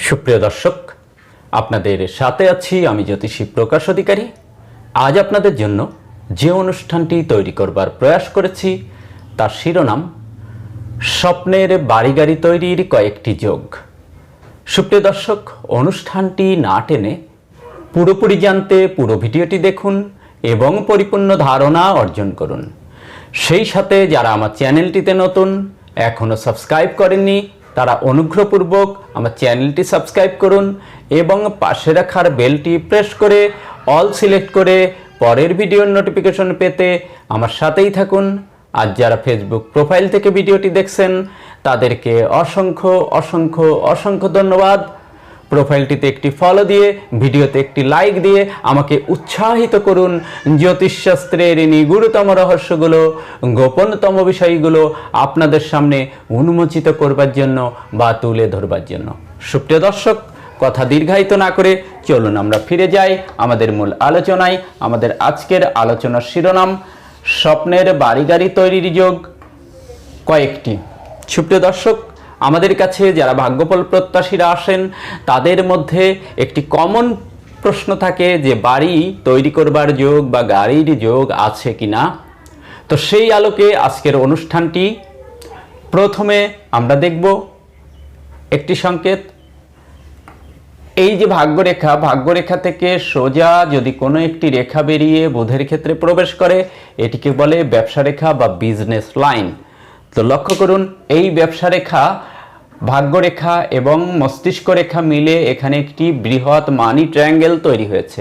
সুপ্রিয় দর্শক, আপনাদের সাথে আছি আমি জ্যোতিষী প্রকাশ অধিকারী। আজ আপনাদের জন্য যে অনুষ্ঠানটি তৈরি করবার প্রয়াস করেছি তার শিরোনাম স্বপ্নের বাড়ি গাড়ি তৈরির কয়েকটি যোগ। সুপ্রিয় দর্শক, অনুষ্ঠানটি না টেনে পুরোপুরি জানতে পুরো ভিডিওটি দেখুন এবং পরিপূর্ণ ধারণা অর্জন করুন। সেই সাথে যারা আমার চ্যানেলটিতে নতুন, এখনও সাবস্ক্রাইব করেননি, তারা অনুগ্রহপূর্বক আমার চ্যানেলটি সাবস্ক্রাইব করুন এবং পাশে রাখার বেলটি প্রেস করে অল সিলেক্ট করে পরের ভিডিওর নোটিফিকেশন পেতে আমার সাথেই থাকুন। আর যারা ফেসবুক প্রোফাইল থেকে ভিডিওটি দেখছেন তাদেরকে অসংখ্য অসংখ্য অসংখ্য ধন্যবাদ। প্রোফাইলটিতে একটি ফলো দিয়ে ভিডিওতে একটি লাইক দিয়ে আমাকে উৎসাহিত করুন জ্যোতিষশাস্ত্রের নিগূঢ়তম রহস্যগুলো, গোপনতম বিষয়গুলো আপনাদের সামনে উন্মোচিত করবার জন্য বা তুলে ধরবার জন্য। সুপ্রিয় দর্শক, কথা দীর্ঘায়িত না করে চলুন আমরা ফিরে যাই আমাদের মূল আলোচনায়। আমাদের আজকের আলোচনার শিরোনাম স্বপ্নের বাড়ি গাড়ি তৈরির যোগ কয়েকটি। সুপ্রিয় দর্শক, আমাদের কাছে যারা ভাগ্যফল প্রত্যাশীরা আসেন তাদের মধ্যে একটি কমন প্রশ্ন থাকে যে বাড়ি তৈরি করবার যোগ বা গাড়ির যোগ আছে কিনা। তো সেই আলোকে আজকের অনুষ্ঠানটি প্রথমে আমরা দেখব একটি সংকেত। এই যে ভাগ্যরেখা থেকে সোজা যদি কোনো একটি রেখা বেরিয়ে বুধের ক্ষেত্রে প্রবেশ করে এটিকে বলে ব্যবসা রেখা বা বিজনেস লাইন। তো লক্ষ্য করুন, এই ব্যবসা রেখা, ভাগ্যরেখা এবং মস্তিষ্ক রেখা মিলে এখানে একটি বৃহৎ মানি ট্রায়াঙ্গেল তৈরি হয়েছে।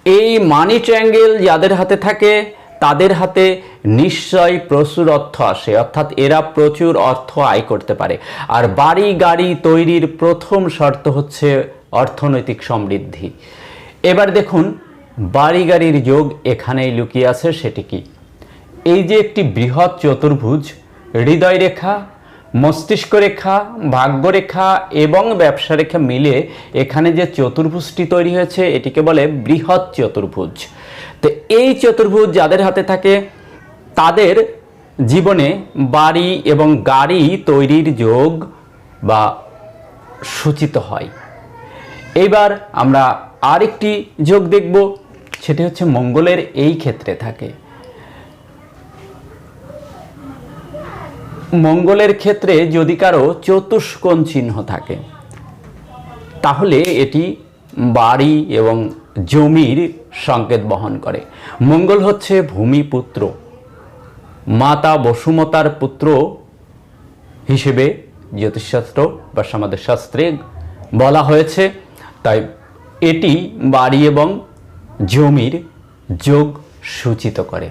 এই মানি ট্রায়াঙ্গেল যাদের হাতে থাকে তাদের হাতে নিশ্চয়ই প্রচুর অর্থ আসে, অর্থাৎ এরা প্রচুর অর্থ আয় করতে পারে। আর বাড়ি গাড়ি তৈরির প্রথম শর্ত হচ্ছে অর্থনৈতিক সমৃদ্ধি। এবার দেখুন বাড়ি গাড়ির যোগ এখানেই লুকিয়ে আছে, সেটি কি? এই যে একটি বৃহৎ চতুর্ভুজ, হৃদয় রেখা, মস্তিষ্ক রেখা, ভাগ্যরেখা এবং ব্যবসা রেখা মিলে এখানে যে চতুর্ভুজটি তৈরি হয়েছে এটিকে বলে বৃহৎ চতুর্ভুজ। তো এই চতুর্ভুজ যাদের হাতে থাকে তাদের জীবনে বাড়ি এবং গাড়ি তৈরির যোগ বা সূচিত হয়। এবার আমরা আরেকটি যোগ দেখব, সেটি হচ্ছে মঙ্গলের এই ক্ষেত্রে থাকে। মঙ্গলের ক্ষেত্রে যদি কারো চতুষ্কোণ চিহ্ন থাকে তাহলে এটি বাড়ি এবং জমির সংকেত বহন করে। মঙ্গল হচ্ছে ভূমিপুত্র, মাতা বসুমতার পুত্র হিসেবে জ্যোতিষশাস্ত্র বা সমাজ শাস্ত্রে বলা হয়েছে। তাই এটি বাড়ি এবং জমির যোগ সূচিত করে।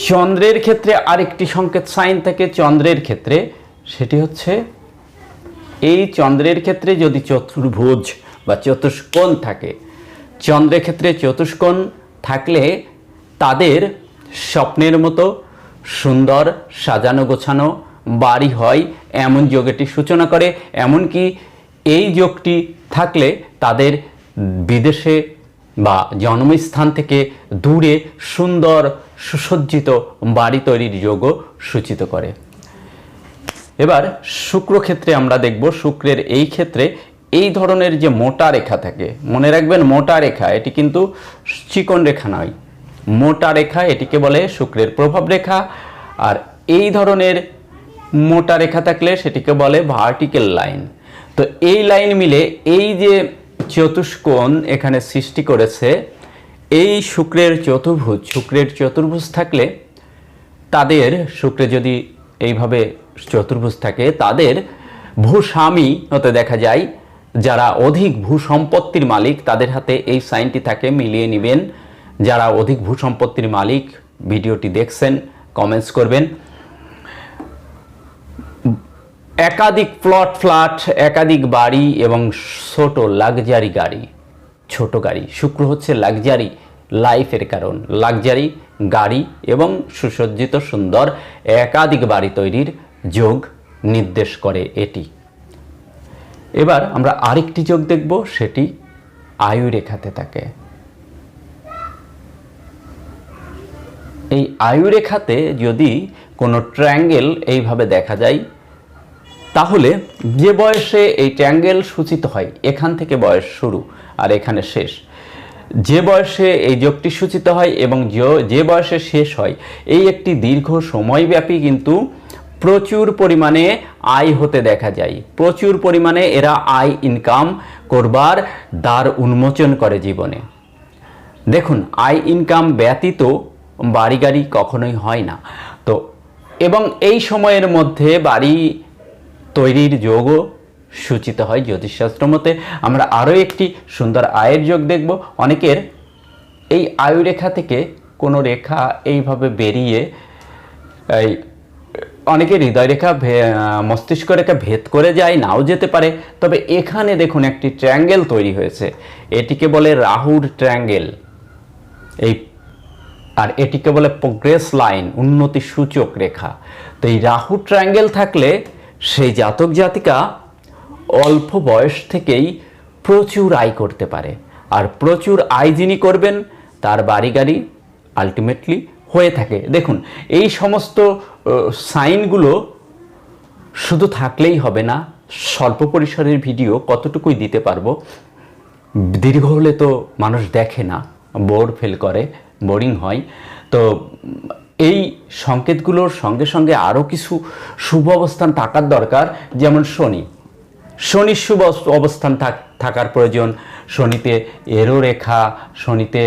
চন্দ্রের ক্ষেত্রে আরেকটি সংকেত সাইন থাকে চন্দ্রের ক্ষেত্রে, সেটি হচ্ছে এই চন্দ্রের ক্ষেত্রে যদি চতুর্ভুজ বা চতুষ্কোণ থাকে, চন্দ্রের ক্ষেত্রে চতুষ্কোণ থাকলে তাদের স্বপ্নের মতো সুন্দর সাজানো গোছানো বাড়ি হয় এমন যোগ এটি সূচনা করে। এমনকি এই যোগটি থাকলে তাদের বিদেশে বা জন্মস্থান থেকে দূরে সুন্দর সুসজ্জিত বাড়ি তৈরির যোগও সূচিত করে। এবার শুক্র ক্ষেত্রে আমরা দেখব, শুক্রের এই ক্ষেত্রে এই ধরনের যে মোটা রেখা থাকে, মনে রাখবেন মোটা রেখা, এটি কিন্তু চিকন রেখা নয়, মোটা রেখা, এটিকে বলে শুক্রের প্রভাব রেখা। আর এই ধরনের মোটা রেখা থাকলে সেটিকে বলে ভার্টিক্যাল লাইন। তো এই লাইন মিলে এই যে চতুষ্কোণ এখানে সৃষ্টি করেছে, এই শুক্রের চতুর্ভুজ থাকলে তাদের, শুক্রে যদি এইভাবে চতুর্ভুজ থাকে তাদের ভূস্বামী হতে দেখা যায়। যারা অধিক ভূসম্পত্তির মালিক তাদের হাতে এই সাইনটি থাকে, মিলিয়ে নেবেন। যারা অধিক ভূসম্পত্তির মালিক ভিডিওটি দেখছেন কমেন্টস করবেন। একাধিক ফ্ল্যাট, একাধিক বাড়ি এবং ছোট লাক্সারি গাড়ি, ছোট গাড়ি। শুক্র হচ্ছে লাক্সারি লাইফের কারণ, লাক্সারি গাড়ি এবং সুসজ্জিত সুন্দর একাধিক বাড়ি তৈরির যোগ নির্দেশ করে এটি। এবার আমরা আরেকটি যোগ দেখব, সেটি আয়ু রেখাতে থাকে। এই আয়ু রেখাতে যদি কোনো ট্রায়াঙ্গেল এইভাবে দেখা যায় তাহলে যে বয়সে এই ট্রায়াঙ্গেল সূচিত হয়, এখান থেকে বয়স শুরু আর এখানে শেষ, যে বয়সে এই যোগটি সূচিত হয় এবং যে বয়সে শেষ হয়, এই একটি দীর্ঘ সময়ব্যাপী কিন্তু প্রচুর পরিমাণে আয় হতে দেখা যায়। প্রচুর পরিমাণে এরা আয় ইনকাম করবার দ্বার উন্মোচন করে জীবনে। দেখুন, আয় ইনকাম ব্যতীত বাড়ি গাড়ি কখনোই হয় না। তো এবং এই সময়ের মধ্যে বাড়ি তৈরির যোগও সূচিত হয় জ্যোতিষশাস্ত্র মতে। আমরা আরও একটি সুন্দর আয়ের যোগ দেখব। অনেকের এই আয়ুরেখা থেকে কোনো রেখা এইভাবে বেরিয়ে এই অনেকের হৃদয় রেখা মস্তিষ্ক রেখা ভেদ করে যায়, নাও যেতে পারে। তবে এখানে দেখুন একটি ট্রায়াঙ্গেল তৈরি হয়েছে, এটিকে বলে রাহুর ট্রায়াঙ্গেল। আর এটিকে বলে প্রোগ্রেস লাইন, উন্নতি সূচক রেখা। তো এই রাহু ট্রায়াঙ্গেল থাকলে সেই জাতক জাতিকা অল্প বয়স থেকেই প্রচুর আয় করতে পারে। আর প্রচুর আয় যিনি করবেন তার বাড়ি গাড়ি আলটিমেটলি হয়ে থাকে। দেখুন, এই সমস্ত সাইনগুলো শুধু থাকলেই হবে না। স্বল্প পরিসরের ভিডিও কতটুকুই দিতে পারবো, দীর্ঘ হলে তো মানুষ দেখে না, ফিল করে, বোরিং হয়। তো এই সংকেতগুলোর সঙ্গে সঙ্গে আরও কিছু শুভ অবস্থান থাকার দরকার। যেমন শনির শুভ অবস্থান থাকার প্রয়োজন। শনিতে এরো রেখা, শনিতে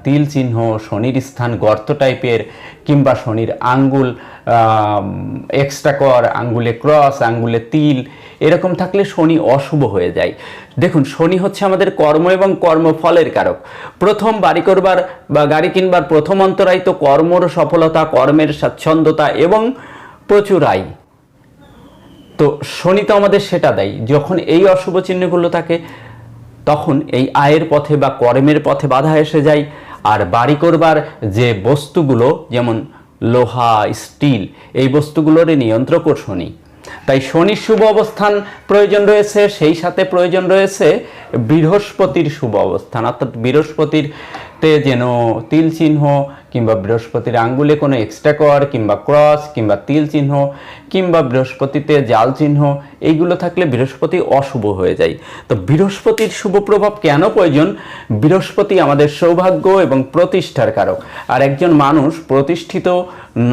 তিল চিহ্ন, শনির স্থান গর্ত টাইপের, কিংবা শনির আঙ্গুল এক্সট্রা কর, আঙ্গুলে ক্রস, আঙ্গুলে তিল, এরকম থাকলে শনি অশুভ হয়ে যায়। দেখুন, শনি হচ্ছে আমাদের কর্ম এবং কর্মফলের কারক। প্রথম বাড়ি করবার বা গাড়ি কিনবার প্রথম অন্তরায় তো কর্মর সফলতা, কর্মের স্বাচ্ছন্দ্যতা এবং প্রচুর আয়। তো শনি তো আমাদের সেটা দেয়। যখন এই অশুভ চিহ্নগুলো থাকে তখন এই আয়ের পথে বা কর্মের পথে বাধা এসে যায়। আর বাড়ি করবার যে বস্তুগুলো, যেমন লোহা, স্টিল, এই বস্তুগুলোর নিয়ন্ত্রক শনি। তাই শনির শুভ অবস্থান প্রয়োজন রয়েছে, সেই সাথে প্রয়োজন রয়েছে বৃহস্পতির শুভ অবস্থান। অর্থাৎ বৃহস্পতিরতে যেন তিল চিহ্ন, কিংবা বৃহস্পতির আঙ্গুলে কোনো এক্সট্রা কর, কিংবা ক্রস, কিংবা তিল চিহ্ন, কিংবা বৃহস্পতিতে জাল চিহ্ন, এইগুলো থাকলে বৃহস্পতি অশুভ হয়ে যায়। তো বৃহস্পতির শুভ প্রভাব কেন প্রয়োজন? বৃহস্পতি আমাদের সৌভাগ্য এবং প্রতিষ্ঠার কারক। আর একজন মানুষ প্রতিষ্ঠিত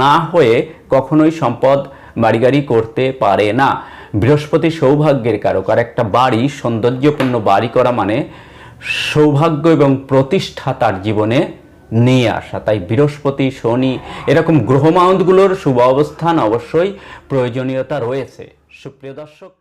না হয়ে কখনোই সম্পদ বাড়ি গাড়ি করতে পারে না। বৃহস্পতি সৌভাগ্যের কারক। আর একটা বাড়ি, সৌন্দর্যপূর্ণ বাড়ি করা মানে সৌভাগ্য এবং প্রতিষ্ঠা তার জীবনে নিয়ে আসা। তাই বৃহস্পতি, শনি, এরকম গ্রহ মাউন্টগুলোর শুভ অবস্থান অবশ্যই প্রয়োজনীয়তা রয়েছে। সুপ্রিয় দর্শক,